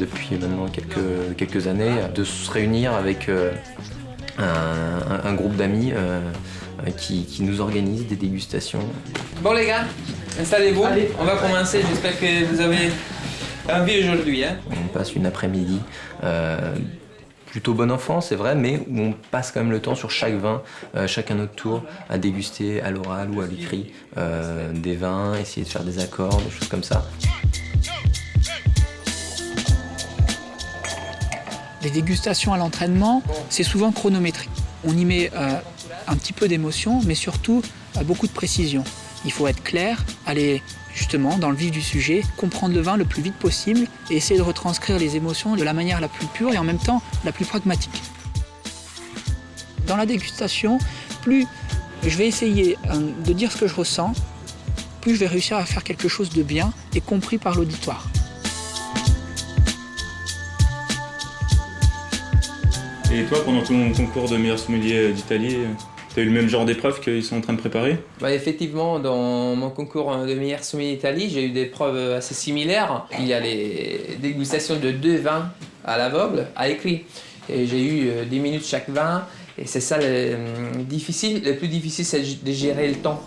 depuis maintenant quelques années, de se réunir avec un groupe d'amis qui nous organise des dégustations. Bon les gars, installez-vous, on va commencer, j'espère que vous avez envie aujourd'hui. Hein. On passe une après-midi plutôt bon enfant, c'est vrai, mais où on passe quand même le temps sur chaque vin, chacun notre tour, à déguster à l'oral ou à l'écrit des vins, essayer de faire des accords, des choses comme ça. Les dégustations à l'entraînement, c'est souvent chronométré. On y met un petit peu d'émotion, mais surtout beaucoup de précision. Il faut être clair, aller justement dans le vif du sujet, comprendre le vin le plus vite possible et essayer de retranscrire les émotions de la manière la plus pure et en même temps la plus pragmatique. Dans la dégustation, plus je vais essayer de dire ce que je ressens, plus je vais réussir à faire quelque chose de bien et compris par l'auditoire. Et toi, pendant ton concours de meilleur sommelier d'Italie, tu as eu le même genre d'épreuves qu'ils sont en train de préparer? Effectivement, dans mon concours de meilleur sommelier d'Italie, j'ai eu des preuves assez similaires. Il y a les dégustations de 2 vins à l'aveugle, à écrit. Et j'ai eu 10 minutes chaque vin. Et c'est ça le plus difficile, c'est de gérer le temps.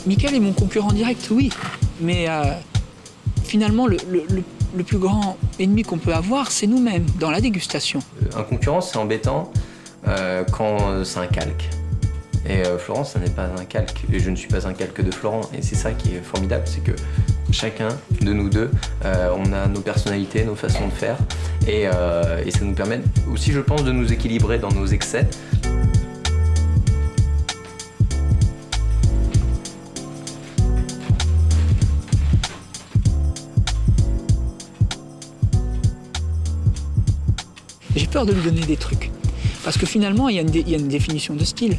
Mickaël est mon concurrent direct, oui, mais finalement, le plus grand ennemi qu'on peut avoir, c'est nous-mêmes, dans la dégustation. Un concurrent, c'est embêtant quand c'est un calque. Et Florent, ça n'est pas un calque, et je ne suis pas un calque de Florent. Et c'est ça qui est formidable, c'est que chacun de nous deux, on a nos personnalités, nos façons de faire, et ça nous permet aussi, je pense, de nous équilibrer dans nos excès. J'ai peur de lui donner des trucs. Parce que finalement, il y a une définition de style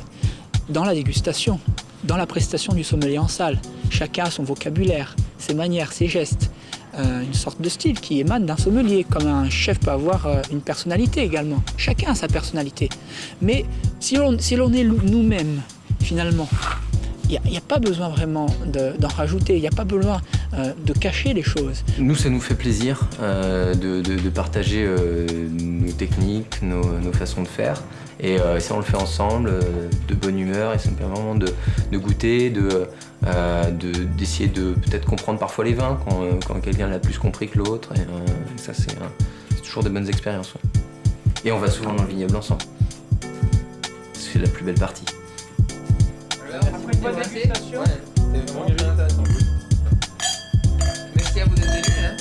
dans la dégustation, dans la prestation du sommelier en salle. Chacun a son vocabulaire, ses manières, ses gestes, une sorte de style qui émane d'un sommelier, comme un chef peut avoir une personnalité également. Chacun a sa personnalité. Mais si l'on est nous-mêmes, finalement, il n'y a pas besoin vraiment d'en rajouter, il n'y a pas besoin de cacher les choses. Nous, ça nous fait plaisir de partager nos techniques, nos façons de faire. Et ça, on le fait ensemble, de bonne humeur, et ça nous permet vraiment de goûter, d'essayer de peut-être comprendre parfois les vins quand quelqu'un l'a plus compris que l'autre. Et ça, c'est toujours des bonnes expériences. Ouais. Et on va souvent dans le vignoble ensemble. C'est la plus belle partie. Après une bonne dégustation, c'est vraiment bien intéressant. Merci à vous d'être venus. Hein.